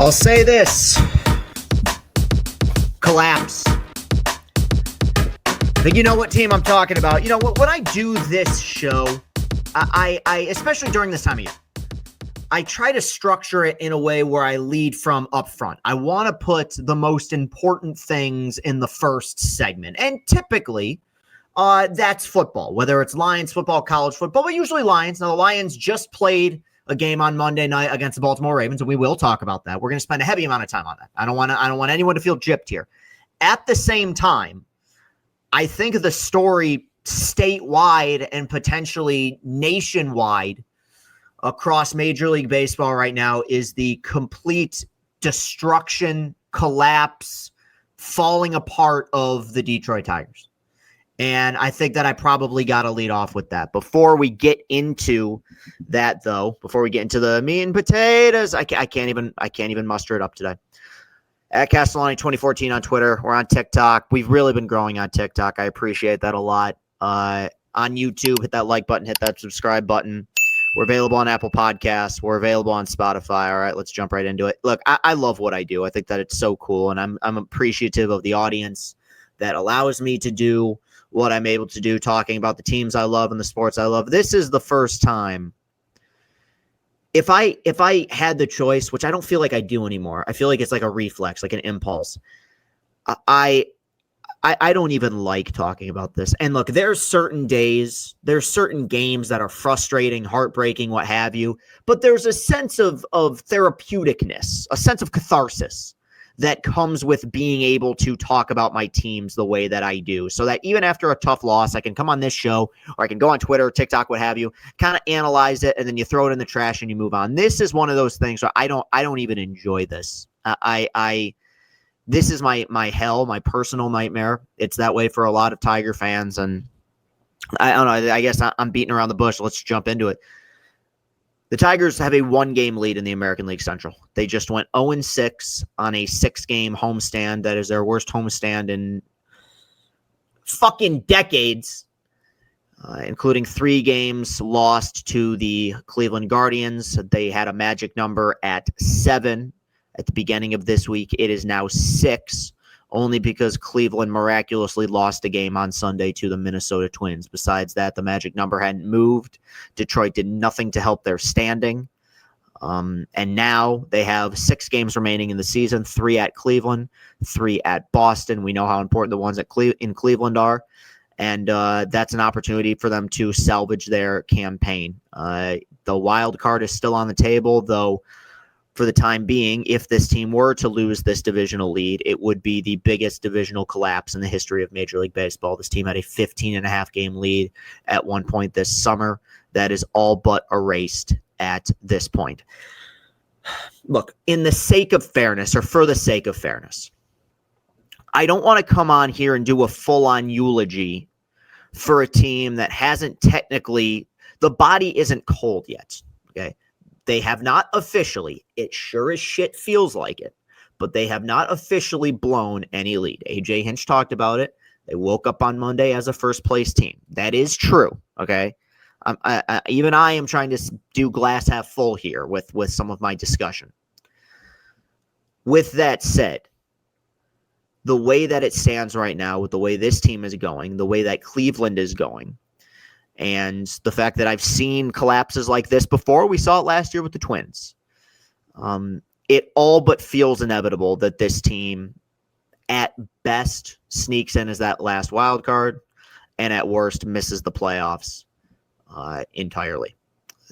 I'll say this. Collapse. But you know what team I'm talking about. You know, when I do this show, I especially during this time of year, I try to structure it in a way where I lead from up front. I want to put the most important things in the first segment. And typically, that's football, whether it's Lions football, college football, but usually Lions. Now, the Lions just played a game on Monday night against the Baltimore Ravens, and we will talk about that. We're going to spend a heavy amount of time on that. I don't want anyone to feel gypped here. At the same time, I think the story statewide and potentially nationwide across Major League Baseball right now is the complete destruction, collapse, falling apart of the Detroit Tigers. And I think that I probably got to lead off with that. Before we get into that, though, before we get into the meat and potatoes, I can't even muster it up today. At Castellani 2014 on Twitter. We're on TikTok. We've really been growing on TikTok. I appreciate that a lot. On YouTube, hit that like button, hit that subscribe button. We're available on Apple Podcasts. We're available on Spotify. All right, let's jump right into it. Look, I love what I do. I think that it's so cool, and I'm appreciative of the audience that allows me to do what I'm able to do, talking about the teams I love and the sports I love. This is the first time. If I had the choice, which I don't feel like I do anymore, I feel like it's like a reflex, like an impulse. I don't even like talking about this. And look, there's certain days, there's certain games that are frustrating, heartbreaking, what have you. But there's a sense of therapeuticness, a sense of catharsis that comes with being able to talk about my teams the way that I do. So that even after a tough loss, I can come on this show or I can go on Twitter, TikTok, what have you, kind of analyze it, and then you throw it in the trash and you move on. This is one of those things where I don't even enjoy this. This is my hell, my personal nightmare. It's that way for a lot of Tiger fans. And I don't know, I guess I'm beating around the bush. Let's jump into it. The Tigers have a one-game lead in the American League Central. They just went 0-6 on a 6-game homestand. That is their worst homestand in fucking decades, including 3 games lost to the Cleveland Guardians. They had a magic number at 7 at the beginning of this week. It is now 6, only because Cleveland miraculously lost a game on Sunday to the Minnesota Twins. Besides that, the magic number hadn't moved. Detroit did nothing to help their standing. And now they have 6 games remaining in the season, 3 at Cleveland, 3 at Boston. We know how important the ones in Cleveland are. And that's an opportunity for them to salvage their campaign. The wild card is still on the table, though. For the time being, if this team were to lose this divisional lead, it would be the biggest divisional collapse in the history of Major League Baseball. This team had a 15.5 game lead at one point this summer. That is all but erased at this point. Look, in the sake of fairness, or for the sake of fairness, I don't want to come on here and do a full-on eulogy for a team that hasn't technically, the body isn't cold yet, okay? They have not officially, it sure as shit feels like it, but they have not officially blown any lead. AJ Hinch talked about it. They woke up on Monday as a first-place team. That is true, okay? Even I am trying to do glass half full here with some of my discussion. With that said, the way that it stands right now, with the way this team is going, the way that Cleveland is going, and the fact that I've seen collapses like this before, we saw it last year with the Twins. It all but feels inevitable that this team, at best, sneaks in as that last wild card, and at worst, misses the playoffs entirely.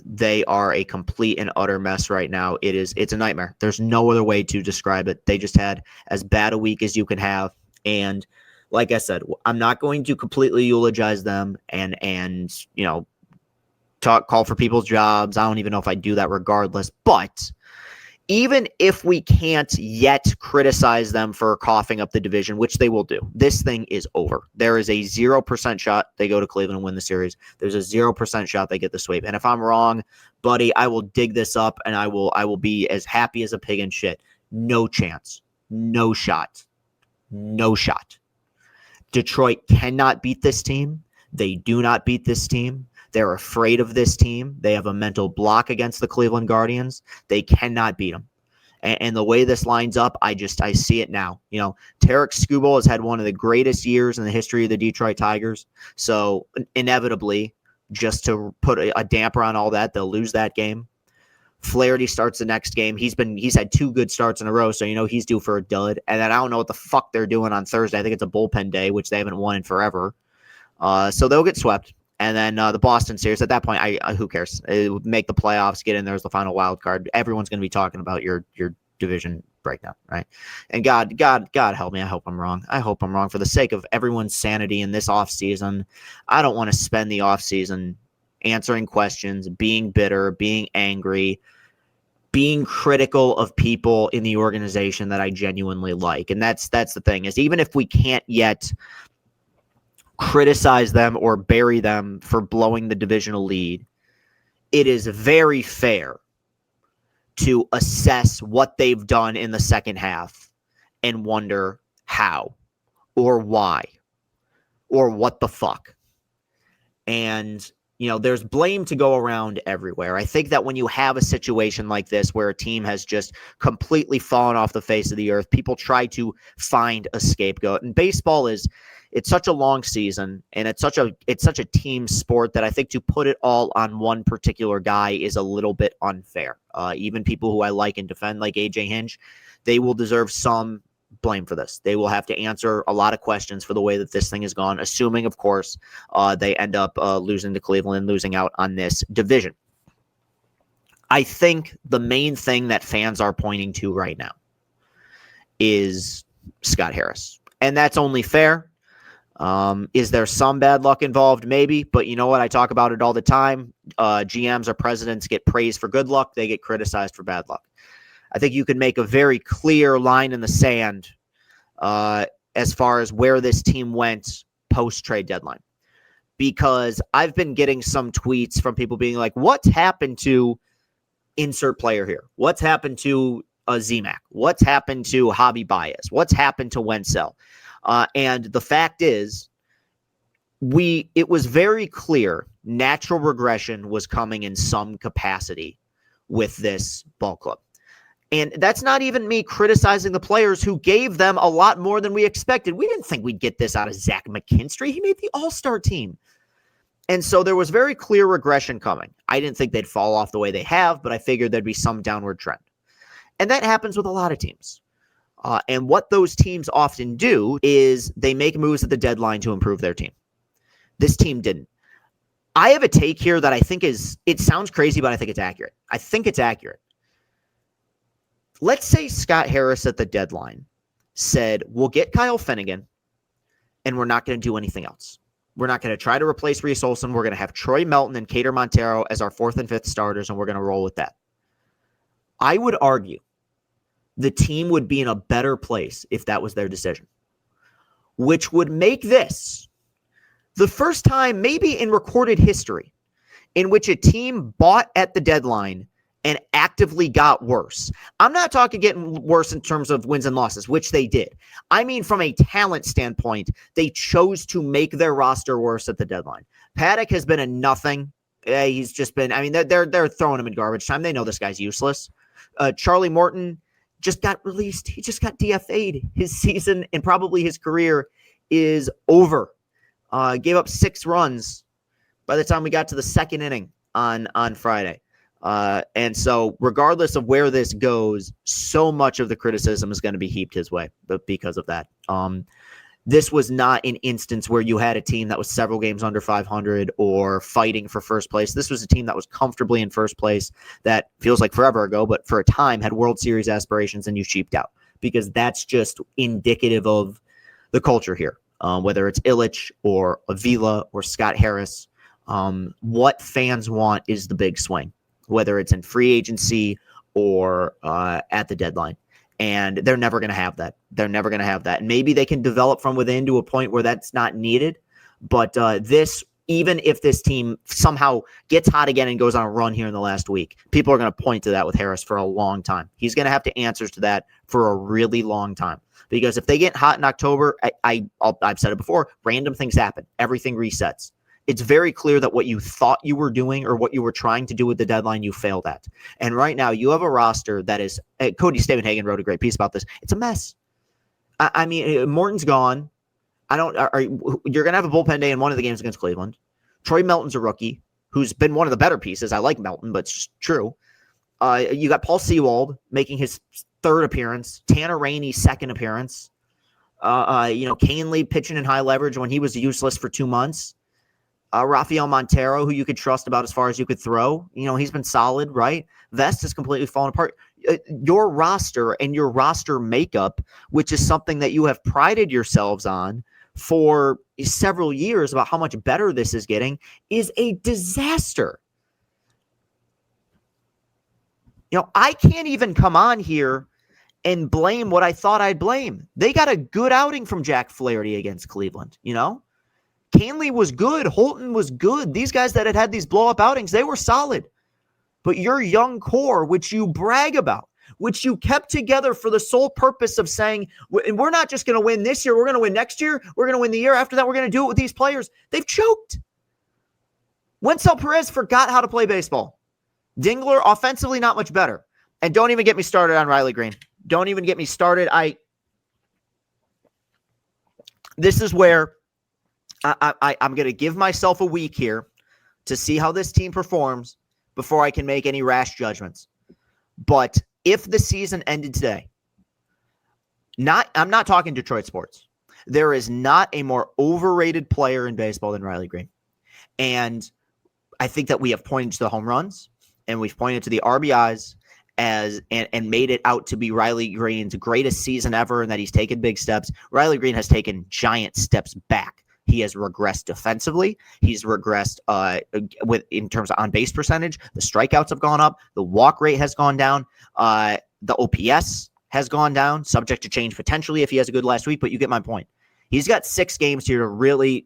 They are a complete and utter mess right now. It's a nightmare. There's no other way to describe it. They just had as bad a week as you can have, and like I said, I'm not going to completely eulogize them and call for people's jobs. I don't even know if I do that regardless. But even if we can't yet criticize them for coughing up the division, which they will do, this thing is over. There is a 0% shot they go to Cleveland and win the series. There's a 0% shot they get the sweep. And if I'm wrong, buddy, I will dig this up and I will be as happy as a pig in shit. No chance. No shot. No shot. Detroit cannot beat this team. They do not beat this team. They're afraid of this team. They have a mental block against the Cleveland Guardians. They cannot beat them. And the way this lines up, I see it now. Tarek Skubal has had one of the greatest years in the history of the Detroit Tigers. So inevitably, just to put a damper on all that, they'll lose that game. Flaherty starts the next game. He's had 2 good starts in a row, so he's due for a dud. And then I don't know what the fuck they're doing on Thursday. I think it's a bullpen day, which they haven't won in forever. So they'll get swept. And then the Boston series, at that point, who cares? Make the playoffs, get in there as the final wild card. Everyone's going to be talking about your division breakdown, right? And God help me. I hope I'm wrong. I hope I'm wrong. For the sake of everyone's sanity in this offseason, I don't want to spend the offseason answering questions, being bitter, being angry, being critical of people in the organization that I genuinely like. And that's the thing, is even if we can't yet criticize them or bury them for blowing the divisional lead, it is very fair to assess what they've done in the second half and wonder how or why or what the fuck. And there's blame to go around everywhere. I think that when you have a situation like this where a team has just completely fallen off the face of the earth, people try to find a scapegoat. And baseball it's such a long season, and it's such a team sport that I think to put it all on one particular guy is a little bit unfair. Even people who I like and defend, like AJ Hinch, they will deserve some blame for this. They will have to answer a lot of questions for the way that this thing has gone, assuming, of course, they end up losing to Cleveland and losing out on this division. I think the main thing that fans are pointing to right now is Scott Harris. And that's only fair. Is there some bad luck involved? Maybe. But you know what? I talk about it all the time. GMs or presidents get praised for good luck. They get criticized for bad luck. I think you can make a very clear line in the sand as far as where this team went post-trade deadline. Because I've been getting some tweets from people being like, what's happened to insert player here? What's happened to ZMAC? What's happened to Javi Baez? What's happened to Wenzel? And the fact is, it was very clear natural regression was coming in some capacity with this ball club. And that's not even me criticizing the players who gave them a lot more than we expected. We didn't think we'd get this out of Zach McKinstry. He made the All-Star team. And so there was very clear regression coming. I didn't think they'd fall off the way they have, but I figured there'd be some downward trend. And that happens with a lot of teams. And what those teams often do is they make moves at the deadline to improve their team. This team didn't. I have a take here that I think it sounds crazy, but I think it's accurate. I think it's accurate. Let's say Scott Harris at the deadline said, we'll get Kyle Finnegan, and we're not going to do anything else. We're not going to try to replace Reese Olson. We're going to have Troy Melton and Cater Montero as our 4th and 5th starters, and we're going to roll with that. I would argue the team would be in a better place if that was their decision, which would make this the first time maybe in recorded history in which a team bought at the deadline and actively got worse. I'm not talking getting worse in terms of wins and losses, which they did. I mean, from a talent standpoint, they chose to make their roster worse at the deadline. Paddock has been a nothing. He's just been, I mean, they're throwing him in garbage time. They know this guy's useless. Charlie Morton just got released. He just got DFA'd. His season and probably his career is over. Gave up 6 runs by the time we got to the 2nd inning on Friday. And so regardless of where this goes, so much of the criticism is going to be heaped his way because of that. This was not an instance where you had a team that was several games under 500 or fighting for first place. This was a team that was comfortably in first place that feels like forever ago, but for a time had World Series aspirations, and you cheaped out because that's just indicative of the culture here. Whether it's Illich or Avila or Scott Harris, what fans want is the big swing, whether it's in free agency or at the deadline. And they're never going to have that. They're never going to have that. And maybe they can develop from within to a point where that's not needed. But even if this team somehow gets hot again and goes on a run here in the last week, people are going to point to that with Harris for a long time. He's going to have to answer to that for a really long time. Because if they get hot in October, I've said it before, random things happen. Everything resets. it's very clear that what you thought you were doing or what you were trying to do with the deadline, you failed at. And right now, you have a roster that is, Cody Stavenhagen wrote a great piece about this. It's a mess. I mean, Morton's gone. You're going to have a bullpen day in one of the games against Cleveland. Troy Melton's a rookie who's been one of the better pieces. I like Melton, but it's true. You got Paul Sewald making his third appearance, Tanner Rainey's second appearance. Canley pitching in high leverage when he was useless for 2 months. Rafael Montero, who you could trust about as far as you could throw. He's been solid, right? Vest has completely fallen apart. Your roster and your roster makeup, which is something that you have prided yourselves on for several years about how much better this is getting, is a disaster. I can't even come on here and blame what I thought I'd blame. They got a good outing from Jack Flaherty against Cleveland, Canley was good. Holton was good. These guys that had these blow-up outings, they were solid. But your young core, which you brag about, which you kept together for the sole purpose of saying, we're not just going to win this year, we're going to win next year, we're going to win the year after that, we're going to do it with these players. They've choked. Wencel Perez forgot how to play baseball. Dingler, offensively, not much better. And don't even get me started on Riley Green. Don't even get me started. This is where I'm going to give myself a week here to see how this team performs before I can make any rash judgments. But if the season ended today, I'm not talking Detroit sports. There is not a more overrated player in baseball than Riley Green. And I think that we have pointed to the home runs and we've pointed to the RBIs and made it out to be Riley Green's greatest season ever and that he's taken big steps. Riley Green has taken giant steps back. He has regressed defensively. He's regressed in terms of on-base percentage. The strikeouts have gone up. The walk rate has gone down. The OPS has gone down, subject to change potentially if he has a good last week, but you get my point. He's got 6 games here to really,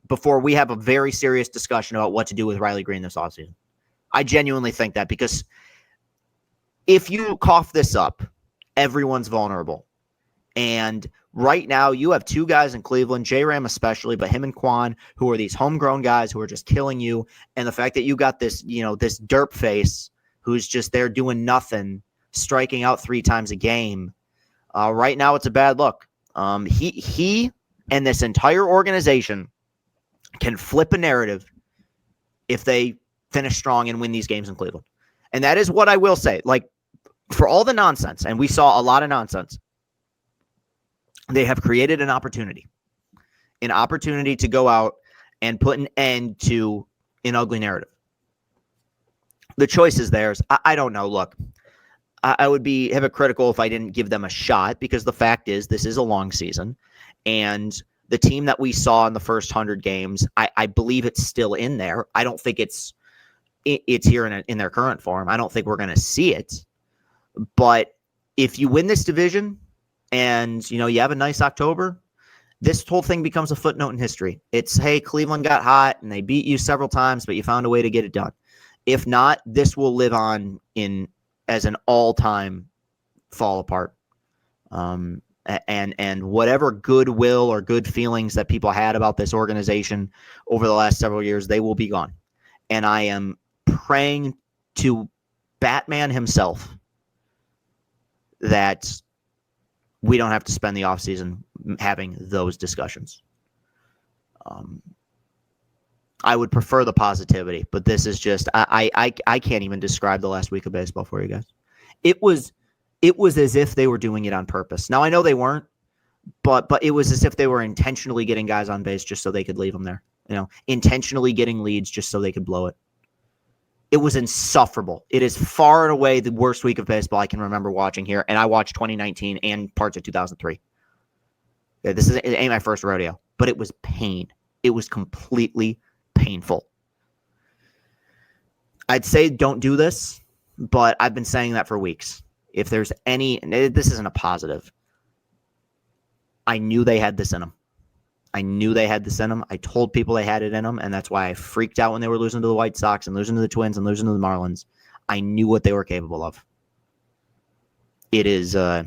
before we have a very serious discussion about what to do with Riley Green this offseason. I genuinely think that because if you cough this up, everyone's vulnerable. And right now, you have 2 guys in Cleveland, J-Ram especially, but him and Quan, who are these homegrown guys who are just killing you. And the fact that you got this, this derp face who's just there doing nothing, striking out 3 times a game. Right now, it's a bad look. He and this entire organization can flip a narrative if they finish strong and win these games in Cleveland. And that is what I will say. Like, for all the nonsense, and we saw a lot of nonsense, they have created an opportunity to go out and put an end to an ugly narrative. The choice is theirs. I don't know. Look, I would be hypocritical if I didn't give them a shot because the fact is this is a long season. And the team that we saw in the first 100 games, I believe it's still in there. I don't think it's here in their current form. I don't think we're going to see it. But if you win this division and, you have a nice October, this whole thing becomes a footnote in history. It's, hey, Cleveland got hot and they beat you several times, but you found a way to get it done. If not, this will live on as an all-time fall apart. And whatever goodwill or good feelings that people had about this organization over the last several years, they will be gone. And I am praying to Batman himself that we don't have to spend the offseason having those discussions. I would prefer the positivity, but this is just I can't even describe the last week of baseball for you guys. It was as if they were doing it on purpose. Now I know they weren't, but it was as if they were intentionally getting guys on base just so they could leave them there. Intentionally getting leads just so they could blow it. It was insufferable. It is far and away the worst week of baseball I can remember watching here, and I watched 2019 and parts of 2003. It ain't my first rodeo, but it was pain. It was completely painful. I'd say don't do this, but I've been saying that for weeks. If there's this isn't a positive. I knew they had this in them. I told people they had it in them, and that's why I freaked out when they were losing to the White Sox and losing to the Twins and losing to the Marlins. I knew what they were capable of. It is, I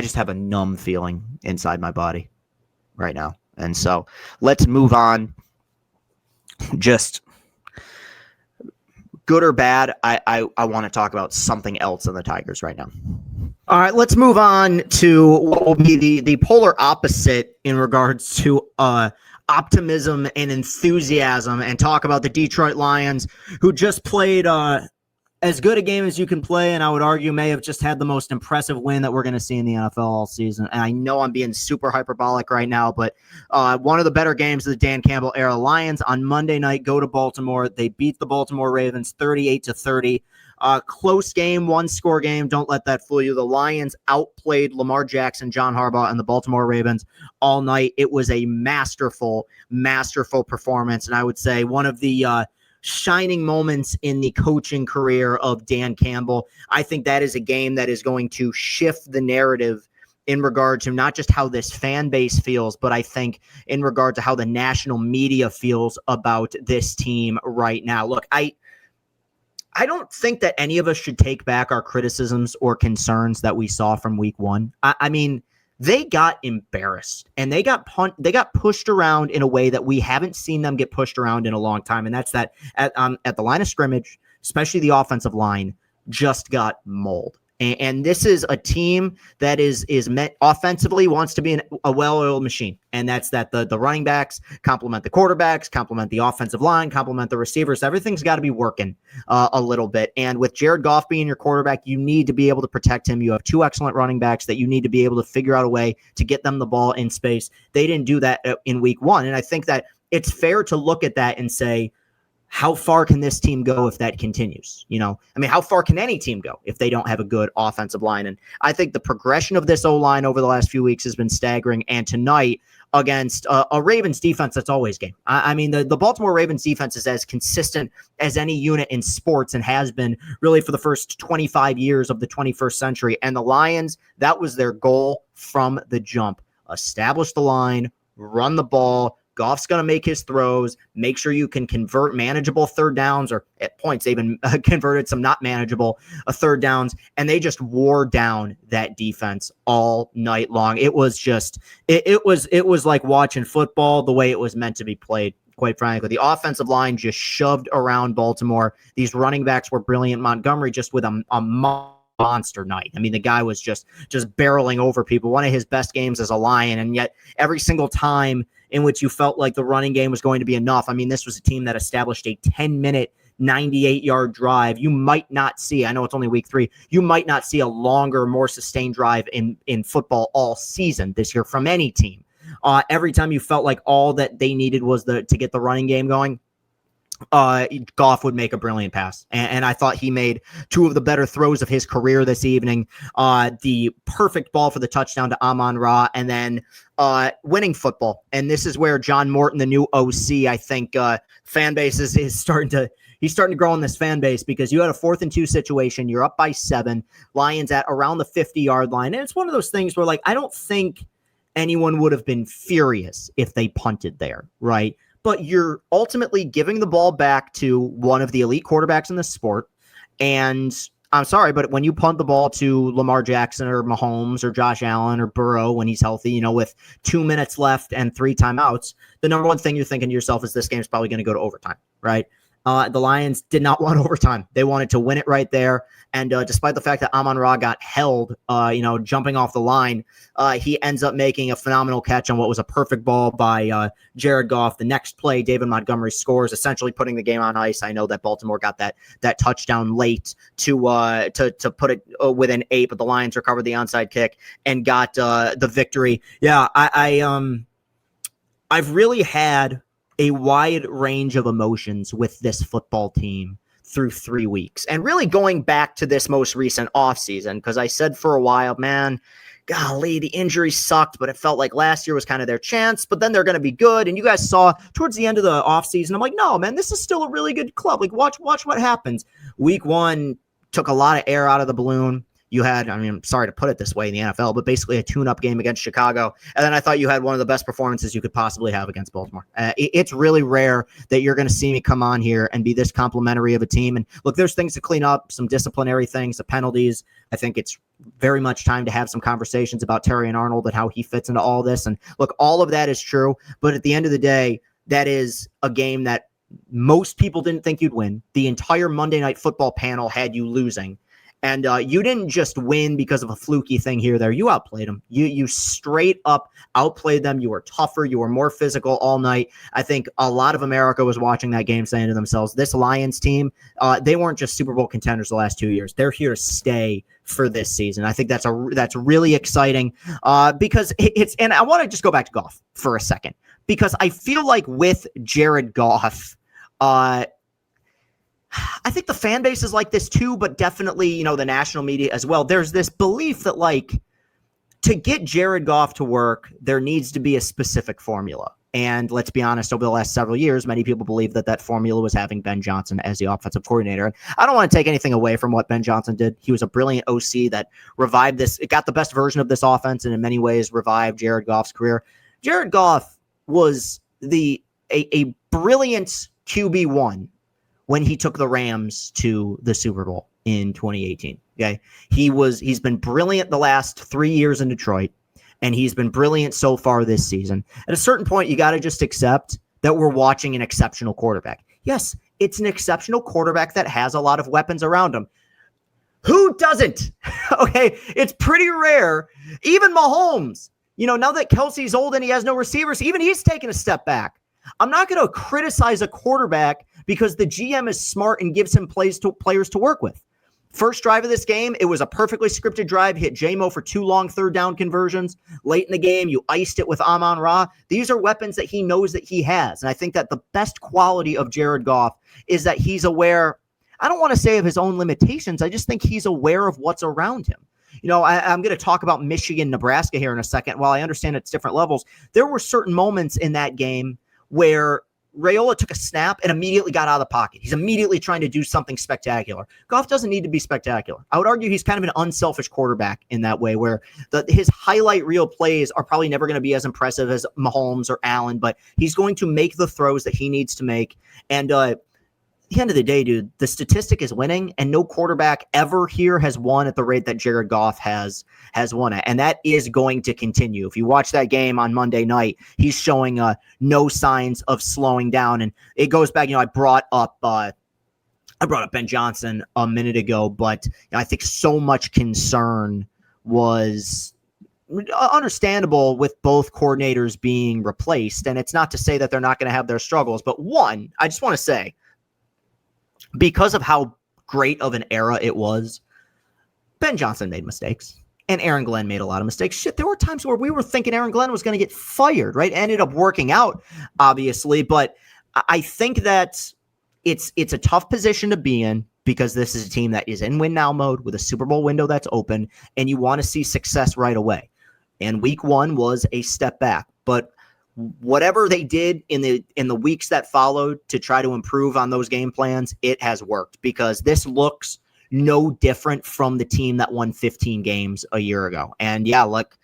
just have a numb feeling inside my body right now. And so let's move on. Just good or bad, I want to talk about something else in the Tigers right now. All right, let's move on to what will be the polar opposite in regards to optimism and enthusiasm, and talk about the Detroit Lions, who just played as good a game as you can play, and I would argue may have just had the most impressive win that we're going to see in the NFL all season. And I know I'm being super hyperbolic right now, but one of the better games of the Dan Campbell era. Lions on Monday night go to Baltimore. They beat the Baltimore Ravens 38-30. Close game, one-score game. Don't let that fool you. The Lions outplayed Lamar Jackson, John Harbaugh, and the Baltimore Ravens all night. It was a masterful performance, and I would say one of the shining moments in the coaching career of Dan Campbell. I think that is a game that is going to shift the narrative in regard to not just how this fan base feels, but I think in regard to how the national media feels about this team right now. Look, I don't think that any of us should take back our criticisms or concerns that we saw from week one. I mean, they got embarrassed and they got pushed around in a way that we haven't seen them get pushed around in a long time. And that's that at the line of scrimmage, especially the offensive line, just got mauled. And this is a team that is meant offensively, wants to be a well-oiled machine. And that's that the running backs complement the quarterbacks, complement the offensive line, complement the receivers. Everything's got to be working a little bit. And with Jared Goff being your quarterback, you need to be able to protect him. You have two excellent running backs that you need to be able to figure out a way to get them the ball in space. They didn't do that in week one. And I think that it's fair to look at that and say, how far can this team go if that continues? How far can any team go if they don't have a good offensive line? And I think the progression of this O-line over the last few weeks has been staggering. And tonight against a Ravens defense that's always game. The Baltimore Ravens defense is as consistent as any unit in sports and has been really for the first 25 years of the 21st century. And the Lions, that was their goal from the jump. Establish the line, run the ball. Goff's going to make his throws, make sure you can convert manageable third downs, or at points they even converted some not manageable third downs, and they just wore down that defense all night long. It was just it was like watching football the way it was meant to be played. Quite frankly, the offensive line just shoved around Baltimore. These running backs were brilliant. Montgomery just with a monster night. The guy was just barreling over people. One of his best games as a Lion, and yet every single time in which you felt like the running game was going to be enough. This was a team that established a 10-minute, 98-yard drive. You might not see, I know it's only week 3, you might not see a longer, more sustained drive in football all season this year from any team. Every time you felt like all that they needed was to get the running game going, Goff would make a brilliant pass. And I thought he made two of the better throws of his career this evening. The perfect ball for the touchdown to Amon-Ra, and then winning football. And this is where John Morton, the new OC, I think fan base is starting to grow in this fan base, because you had a 4th and 2 situation. You're up by 7. Lions at around the 50-yard line. And it's one of those things where, I don't think anyone would have been furious if they punted there, right? But you're ultimately giving the ball back to one of the elite quarterbacks in the sport. And I'm sorry, but when you punt the ball to Lamar Jackson or Mahomes or Josh Allen or Burrow when he's healthy, with 2 minutes left and 3 timeouts, the number one thing you're thinking to yourself is this game's probably going to go to overtime, right? The Lions did not want overtime. They wanted to win it right there. And despite the fact that Amon-Ra got held, jumping off the line, he ends up making a phenomenal catch on what was a perfect ball by Jared Goff. The next play, David Montgomery scores, essentially putting the game on ice. I know that Baltimore got that touchdown late to put it within 8, but the Lions recovered the onside kick and got the victory. Yeah, I've really had a wide range of emotions with this football team through 3 weeks. And really going back to this most recent offseason, because I said for a while, man, golly, the injuries sucked, but it felt like last year was kind of their chance, but then they're going to be good. And you guys saw towards the end of the offseason, I'm like, no, man, this is still a really good club. Watch what happens. Week 1 took a lot of air out of the balloon. You had, I'm sorry to put it this way in the NFL, but basically a tune-up game against Chicago. And then I thought you had one of the best performances you could possibly have against Baltimore. It's really rare that you're going to see me come on here and be this complimentary of a team. And look, there's things to clean up, some disciplinary things, the penalties. I think it's very much time to have some conversations about Terry and Arnold and how he fits into all this. And look, all of that is true. But at the end of the day, that is a game that most people didn't think you'd win. The entire Monday Night Football panel had you losing. And you didn't just win because of a fluky thing here or there. You outplayed them. You straight up outplayed them. You were tougher. You were more physical all night. I think a lot of America was watching that game saying to themselves, this Lions team, they weren't just Super Bowl contenders the last 2 years. They're here to stay for this season. I think that's really exciting because it's – and I want to just go back to Goff for a second because I feel like with Jared Goff I think the fan base is like this too, but definitely, the national media as well. There's this belief that to get Jared Goff to work, there needs to be a specific formula. And let's be honest, over the last several years, many people believe that formula was having Ben Johnson as the offensive coordinator. And I don't want to take anything away from what Ben Johnson did. He was a brilliant OC that revived this. It got the best version of this offense and in many ways revived Jared Goff's career. Jared Goff was a brilliant QB1 when he took the Rams to the Super Bowl in 2018. Okay. He's been brilliant the last 3 years in Detroit, and he's been brilliant so far this season. At a certain point, you got to just accept that we're watching an exceptional quarterback. Yes, it's an exceptional quarterback that has a lot of weapons around him. Who doesn't? Okay. It's pretty rare. Even Mahomes, now that Kelsey's old and he has no receivers, even he's taken a step back. I'm not going to criticize a quarterback because the GM is smart and gives him players to work with. First drive of this game, it was a perfectly scripted drive, hit J-Mo for 2 long third down conversions. Late in the game, you iced it with Amon-Ra. These are weapons that he knows that he has. And I think that the best quality of Jared Goff is that he's aware, I don't want to say of his own limitations, I just think he's aware of what's around him. I'm going to talk about Michigan, Nebraska here in a second. While I understand it's different levels, there were certain moments in that game where Raiola took a snap and immediately got out of the pocket. He's immediately trying to do something spectacular. Goff doesn't need to be spectacular. I would argue he's kind of an unselfish quarterback in that way, where his highlight reel plays are probably never going to be as impressive as Mahomes or Allen, but he's going to make the throws that he needs to make. And at the end of the day, dude, the statistic is winning, and no quarterback ever here has won at the rate that Jared Goff has won it. And that is going to continue. If you watch that game on Monday night, he's showing no signs of slowing down. And it goes back, I brought up Ben Johnson a minute ago, but I think so much concern was understandable with both coordinators being replaced. And it's not to say that they're not going to have their struggles, but one, I just want to say, because of how great of an era it was, Ben Johnson made mistakes, and Aaron Glenn made a lot of mistakes. Shit, there were times where we were thinking Aaron Glenn was going to get fired, right? Ended up working out, obviously, but I think that it's a tough position to be in because this is a team that is in win-now mode with a Super Bowl window that's open, and you want to see success right away. And week 1 was a step back, but whatever they did in the weeks that followed to try to improve on those game plans, it has worked because this looks no different from the team that won 15 games a year ago. And yeah, look,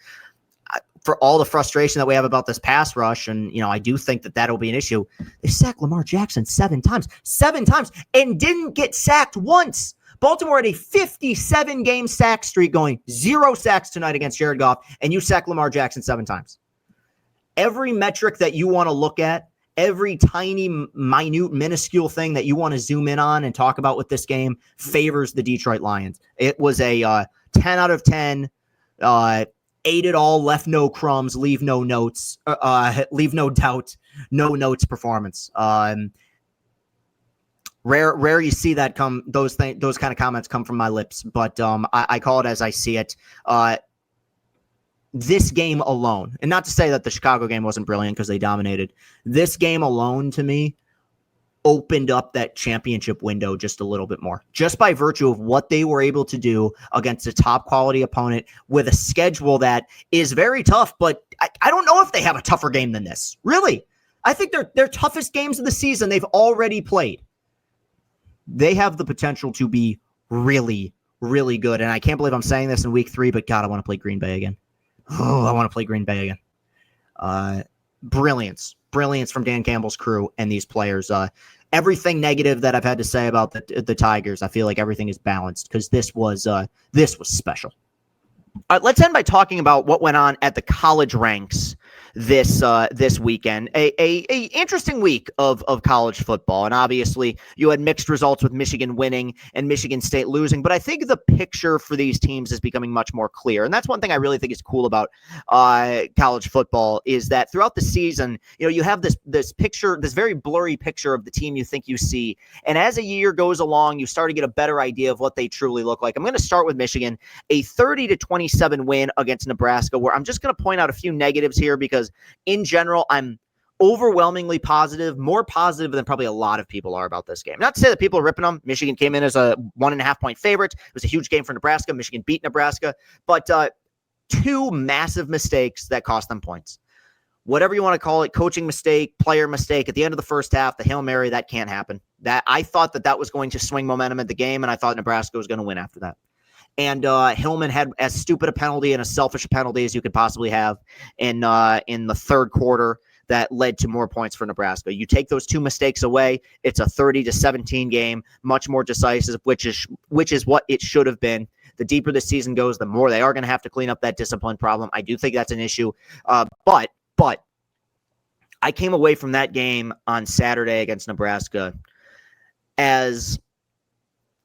for all the frustration that we have about this pass rush, and I do think that that'll be an issue. They sacked Lamar Jackson 7 times, and didn't get sacked once. Baltimore had a 57-game sack streak going, 0 sacks tonight against Jared Goff, and you sacked Lamar Jackson 7 times. Every metric that you want to look at, every tiny, minute, minuscule thing that you want to zoom in on and talk about with this game favors the Detroit Lions. It was a 10 out of 10, ate it all, left no crumbs, leave no notes, leave no doubt, no notes performance. Rare you see that come, those kind of comments come from my lips, but I call it as I see it. This game alone, and not to say that the Chicago game wasn't brilliant because they dominated, this game alone to me opened up that championship window just a little bit more, just by virtue of what they were able to do against a top quality opponent with a schedule that is very tough, but I don't know if they have a tougher game than this. Really. I think their toughest games of the season they've already played. They have the potential to be really, really good. And I can't believe I'm saying this in week 3, but God, I want to play Green Bay again. Oh, I want to play Green Bay again. Brilliance from Dan Campbell's crew and these players. Everything negative that I've had to say about the Tigers, I feel like everything is balanced because this was special. Let's end by talking about what went on at the college ranks this weekend. A interesting week of college football, and obviously you had mixed results with Michigan winning and Michigan State losing. But I think the picture for these teams is becoming much more clear, and that's one thing I really think is cool about college football is that throughout the season, you have this picture, this very blurry picture of the team you think you see, and as a year goes along, you start to get a better idea of what they truly look like. I'm going to start with Michigan, a 30-27 win against Nebraska, where I'm just going to point out a few negatives here because in general, I'm overwhelmingly positive, more positive than probably a lot of people are about this game. Not to say that people are ripping them. Michigan came in as a 1.5-point favorite. It was a huge game for Nebraska. Michigan beat Nebraska, but two massive mistakes that cost them points. Whatever you want to call it, coaching mistake, player mistake. At the end of the first half, the Hail Mary, that can't happen. That I thought that was going to swing momentum at the game, and I thought Nebraska was going to win after that. And Hillman had as stupid a penalty and as selfish a penalty as you could possibly have in the third quarter that led to more points for Nebraska. You take those two mistakes away, it's a 30-17 game, much more decisive, which is what it should have been. The deeper the season goes, the more they are going to have to clean up that discipline problem. I do think that's an issue, but I came away from that game on Saturday against Nebraska as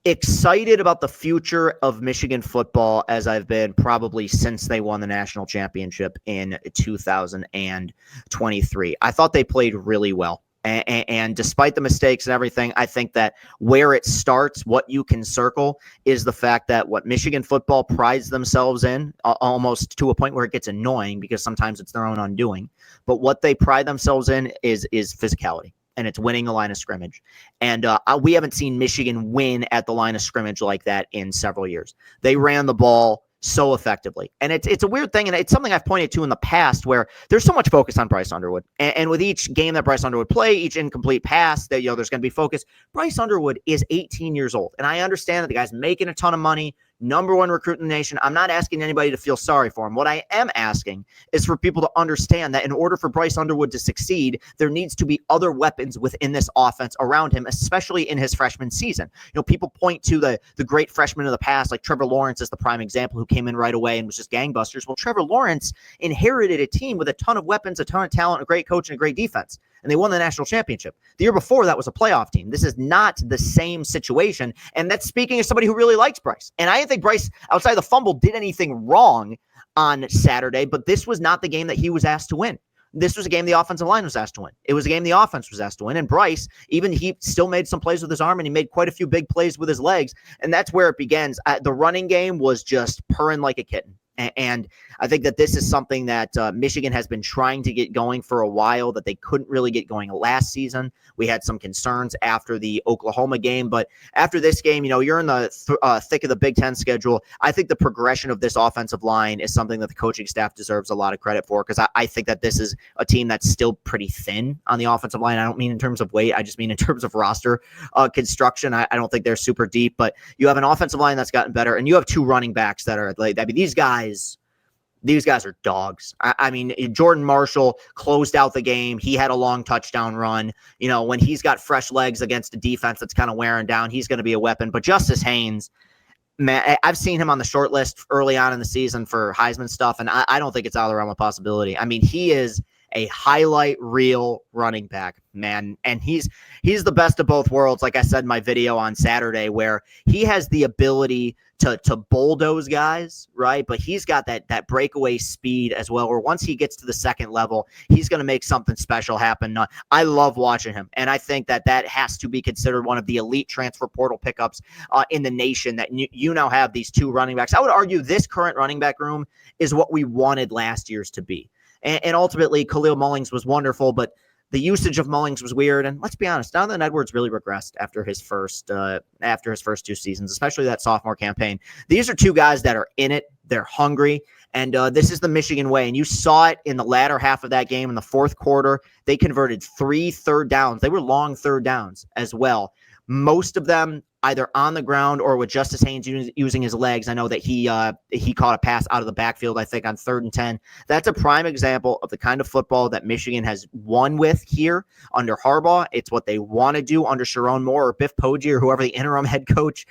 excited about the future of Michigan football as I've been probably since they won the national championship in 2023. I thought they played really well. And despite the mistakes and everything, I think that where it starts, what you can circle, is the fact that what Michigan football prides themselves in, almost to a point where it gets annoying because sometimes it's their own undoing, but what they pride themselves in is physicality. And it's winning the line of scrimmage. And we haven't seen Michigan win at the line of scrimmage like that in several years. They ran the ball so effectively. And it's a weird thing, and it's something I've pointed to in the past where there's so much focus on Bryce Underwood. And with each game that Bryce Underwood play, each incomplete pass, that there's going to be focus. Bryce Underwood is 18 years old. And I understand that the guy's making a ton of money, number one recruit in the nation. I'm not asking anybody to feel sorry for him. What I am asking is for people to understand that in order for Bryce Underwood to succeed, there needs to be other weapons within this offense around him, especially in his freshman season. People point to the great freshmen of the past, like Trevor Lawrence is the prime example, who came in right away and was just gangbusters. Well, Trevor Lawrence inherited a team with a ton of weapons, a ton of talent, a great coach, and a great defense. And they won the national championship. The year before, that was a playoff team. This is not the same situation. And that's speaking as somebody who really likes Bryce. And I didn't think Bryce, outside of the fumble, did anything wrong on Saturday, but this was not the game that he was asked to win. This was a game the offensive line was asked to win. It was a game the offense was asked to win. And Bryce, he still made some plays with his arm, and he made quite a few big plays with his legs. And that's where it begins. The running game was just purring like a kitten. And I think that this is something that Michigan has been trying to get going for a while that they couldn't really get going last season. We had some concerns after the Oklahoma game, but after this game, you're in the thick of the Big Ten schedule. I think the progression of this offensive line is something that the coaching staff deserves a lot of credit for, because I think that this is a team that's still pretty thin on the offensive line. I don't mean in terms of weight. I just mean in terms of roster construction. I don't think they're super deep, but you have an offensive line that's gotten better, and you have two running backs that are like, these guys are dogs. I mean, Jordan Marshall closed out the game. He had a long touchdown run. When he's got fresh legs against a defense that's kind of wearing down, he's going to be a weapon. But Justice Haynes, man, I've seen him on the short list early on in the season for Heisman stuff, and I don't think it's out of the realm of possibility. I mean, he is a highlight reel running back, man. And he's the best of both worlds. Like I said in my video on Saturday, where he has the ability to bulldoze guys, right? But he's got that breakaway speed as well, where once he gets to the second level, he's going to make something special happen. I love watching him. And I think that has to be considered one of the elite transfer portal pickups in the nation, that you now have these two running backs. I would argue this current running back room is what we wanted last year's to be. And ultimately, Khalil Mullings was wonderful, but the usage of Mullings was weird. And let's be honest, Donovan Edwards really regressed after his first 2 seasons, especially that sophomore campaign. These are two guys that are in it. They're hungry. And this is the Michigan way. And you saw it in the latter half of that game. In the fourth quarter, they converted 3 third downs. They were long third downs as well. Most of them either on the ground or with Justice Haynes using his legs. I know that he caught a pass out of the backfield, I think, on 3rd and 10. That's a prime example of the kind of football that Michigan has won with here under Harbaugh. It's what they want to do under Sharon Moore or Biff Poggi or whoever the interim head coach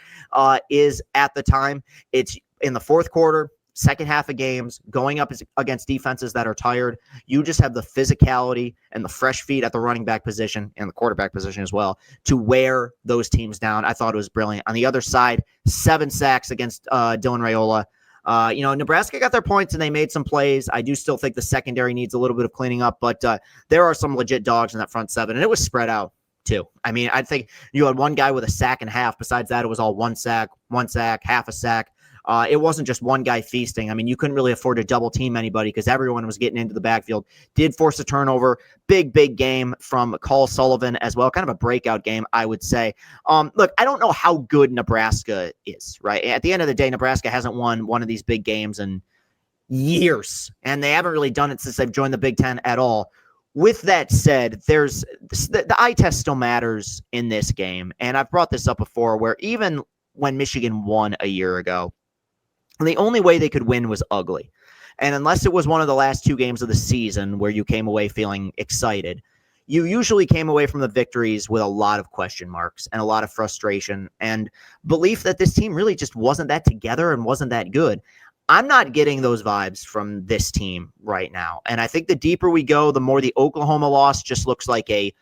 is at the time. It's in the fourth quarter. second half of games, going up against defenses that are tired, you just have the physicality and the fresh feet at the running back position and the quarterback position as well to wear those teams down. I thought it was brilliant. On the other side, 7 sacks against Dylan Raiola. Nebraska got their points and they made some plays. I do still think the secondary needs a little bit of cleaning up, but there are some legit dogs in that front seven, and it was spread out too. I mean, I think you had one guy with a sack and a half. Besides that, it was all one sack, half a sack. It wasn't just one guy feasting. I mean, you couldn't really afford to double team anybody because everyone was getting into the backfield. Did force a turnover. Big game from Cole Sullivan as well. Kind of a breakout game, I would say. Look, I don't know how good Nebraska is, right? At the end of the day, Nebraska hasn't won one of these big games in years, and they haven't really done it since they've joined the Big Ten at all. With that said, there's the eye test still matters in this game, and I've brought this up before where even when Michigan won a year ago, the only way they could win was ugly. And unless it was one of the last 2 games of the season where you came away feeling excited, you usually came away from the victories with a lot of question marks and a lot of frustration and belief that this team really just wasn't that together and wasn't that good. I'm not getting those vibes from this team right now. And I think the deeper we go, the more the Oklahoma loss just looks like a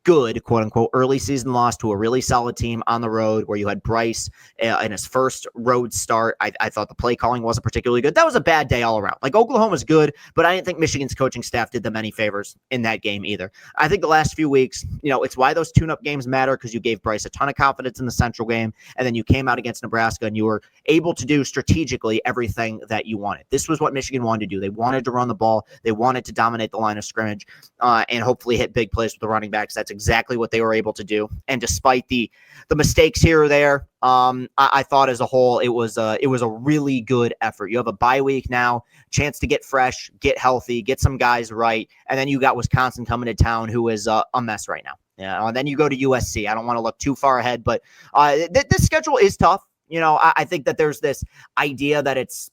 good, quote unquote, early season loss to a really solid team on the road where you had Bryce in his first road start. I thought the play calling wasn't particularly good. That was a bad day all around. Like, Oklahoma's good, but I didn't think Michigan's coaching staff did them any favors in that game either. I think the last few weeks, it's why those tune-up games matter, because you gave Bryce a ton of confidence in the Central game, and then you came out against Nebraska and you were able to do strategically everything that you wanted. This was what Michigan wanted to do. They wanted to run the ball. They wanted to dominate the line of scrimmage and hopefully hit big plays with the running backs. That's exactly what they were able to do. And despite the mistakes here or there, I thought as a whole it was a really good effort. You have a bye week now, chance to get fresh, get healthy, get some guys right, and then you got Wisconsin coming to town, who is a mess right now. And then you go to USC. I don't want to look too far ahead, but this schedule is tough. I think that there's this idea that it's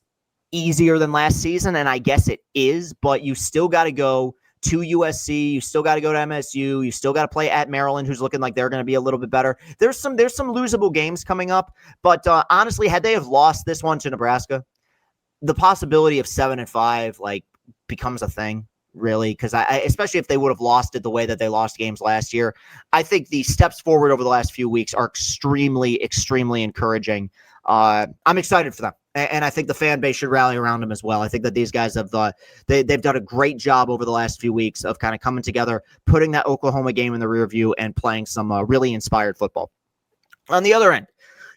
easier than last season, and I guess it is, but you still got to go to USC, you still got to go to MSU, you still got to play at Maryland, who's looking like they're going to be a little bit better. There's some losable games coming up, but honestly, had they have lost this one to Nebraska, the possibility of 7-5 becomes a thing, really, because especially if they would have lost it the way that they lost games last year. I think the steps forward over the last few weeks are extremely encouraging. I'm excited for them. And I think the fan base should rally around them as well. I think that these guys have they've done a great job over the last few weeks of kind of coming together, putting that Oklahoma game in the rear view, and playing some really inspired football. On the other end,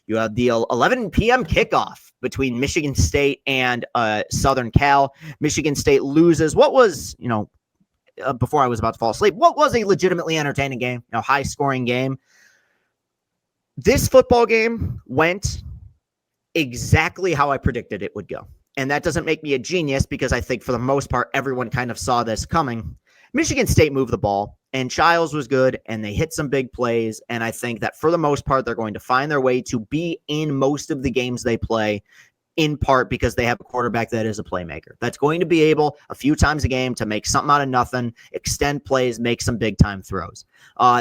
you have the 11 p.m. kickoff between Michigan State and Southern Cal. Michigan State loses what was, before I was about to fall asleep, what was a legitimately entertaining game, high-scoring game. This football game went exactly how I predicted it would go. And that doesn't make me a genius, because I think for the most part, everyone kind of saw this coming. Michigan State moved the ball, and Childs was good, and they hit some big plays. And I think that for the most part, they're going to find their way to be in most of the games they play, in part because they have a quarterback that is a playmaker. That's going to be able a few times a game to make something out of nothing, extend plays, make some big time throws.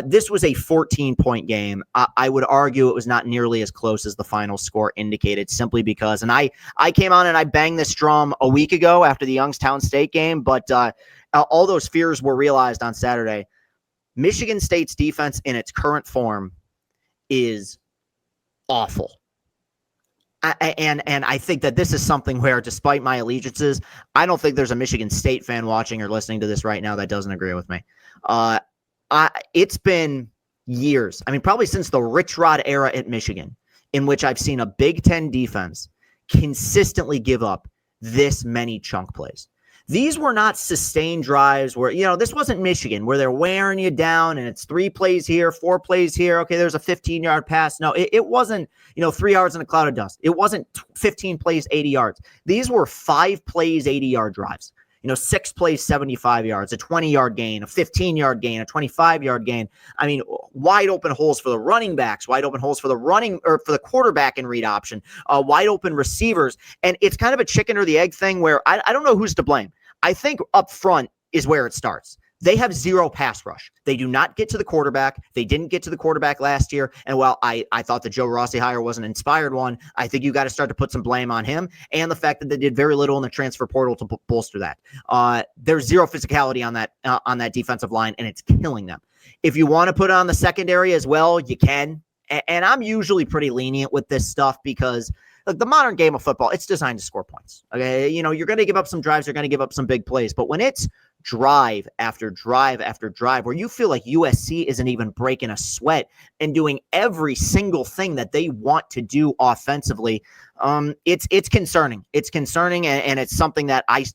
This was a 14-point game. I would argue it was not nearly as close as the final score indicated, simply because, and I came on and I banged this drum a week ago after the Youngstown State game, but all those fears were realized on Saturday. Michigan State's defense in its current form is awful. And I think that this is something where, despite my allegiances, I don't think there's a Michigan State fan watching or listening to this right now that doesn't agree with me. It's been years, probably since the Rich Rod era at Michigan, in which I've seen a Big Ten defense consistently give up this many chunk plays. These were not sustained drives where, this wasn't Michigan where they're wearing you down and it's 3 plays here, 4 plays here. Okay, there's a 15-yard pass. No, it wasn't, 3 yards in a cloud of dust. It wasn't 15 plays, 80 yards. These were 5 plays, 80-yard drives. 6 plays, 75 yards, a 20-yard gain, a 15-yard gain, a 25-yard gain. Wide open holes for the running backs, wide open holes for the quarterback and read option, wide open receivers. And it's kind of a chicken or the egg thing where I don't know who's to blame. I think up front is where it starts. They have zero pass rush. They do not get to the quarterback. They didn't get to the quarterback last year. And while I thought the Joe Rossi hire was an inspired one, I think you got to start to put some blame on him and the fact that they did very little in the transfer portal to bolster that. There's zero physicality on that defensive line, and it's killing them. If you want to put it on the secondary as well, you can. And I'm usually pretty lenient with this stuff because the modern game of football, it's designed to score points. Okay, you're going to give up some drives, you're going to give up some big plays, but when it's drive after drive after drive where you feel like USC isn't even breaking a sweat and doing every single thing that they want to do offensively, it's concerning. It's concerning, and it's something that I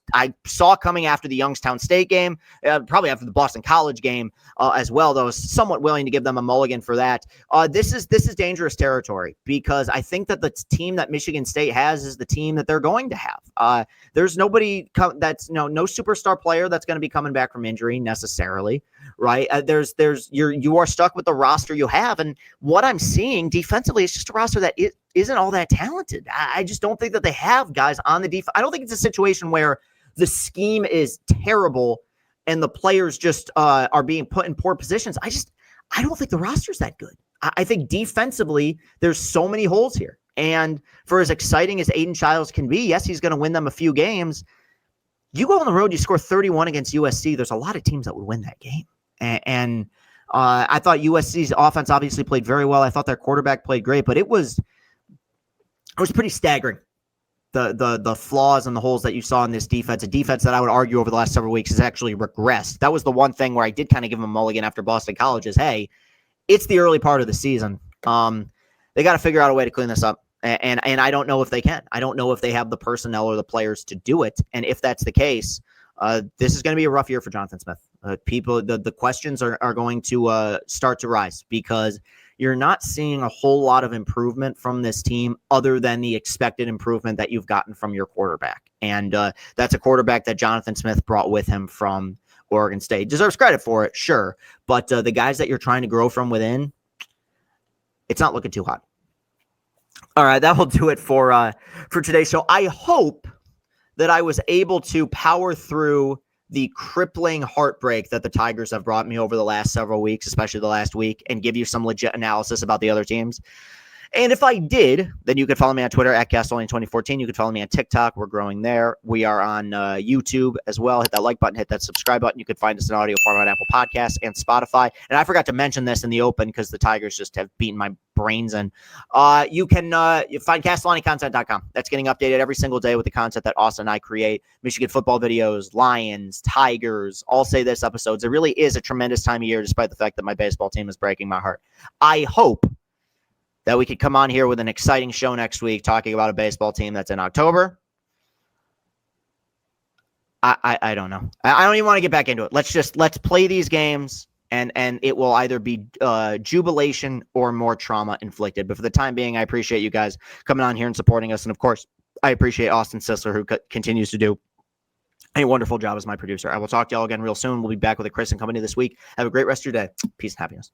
saw coming after the Youngstown State game, probably after the Boston College game as well, though I was somewhat willing to give them a mulligan for that. This is dangerous territory because I think that the team that Michigan State has is the team that they're going to have. There's nobody that's no superstar player that's going to be coming back from injury necessarily, right? You are stuck with the roster you have, and what I'm seeing defensively is just a roster that isn't all that talented. I just don't think that they have guys on the defense. I don't think it's a situation where the scheme is terrible and the players just are being put in poor positions. I don't think the roster's that good. I think defensively, there's so many holes here. And for as exciting as Aiden Childs can be, yes, he's going to win them a few games. You go on the road, you score 31 against USC. There's a lot of teams that would win that game. And I thought USC's offense obviously played very well. I thought their quarterback played great, but it was pretty staggering. The flaws and the holes that you saw in this defense, a defense that I would argue over the last several weeks has actually regressed. That was the one thing where I did kind of give them a mulligan after Boston College is, hey, it's the early part of the season. They got to figure out a way to clean this up. And I don't know if they can. I don't know if they have the personnel or the players to do it. And if that's the case, this is going to be a rough year for Jonathan Smith. The questions are going to start to rise because you're not seeing a whole lot of improvement from this team other than the expected improvement that you've gotten from your quarterback. And that's a quarterback that Jonathan Smith brought with him from Oregon State. Deserves credit for it, sure. But the guys that you're trying to grow from within, it's not looking too hot. All right, that will do it for today's show. I hope that I was able to power through the crippling heartbreak that the Tigers have brought me over the last several weeks, especially the last week, and give you some legit analysis about the other teams. And if I did, then you can follow me on Twitter at Castellani2014. You can follow me on TikTok. We're growing there. We are on YouTube as well. Hit that like button, hit that subscribe button. You can find us in audio format on Apple Podcasts and Spotify. And I forgot to mention this in the open because the Tigers just have beaten my brains in. You can find CastellaniContent.com. That's getting updated every single day with the content that Austin and I create. Michigan football videos, Lions, Tigers, all say this episodes. It really is a tremendous time of year despite the fact that my baseball team is breaking my heart. I hope that we could come on here with an exciting show next week talking about a baseball team that's in October. I don't know. I don't even want to get back into it. Let's play these games, and it will either be jubilation or more trauma inflicted. But for the time being, I appreciate you guys coming on here and supporting us. And of course, I appreciate Austin Sisler, who continues to do a wonderful job as my producer. I will talk to y'all again real soon. We'll be back with a Chris and Company this week. Have a great rest of your day. Peace and happiness.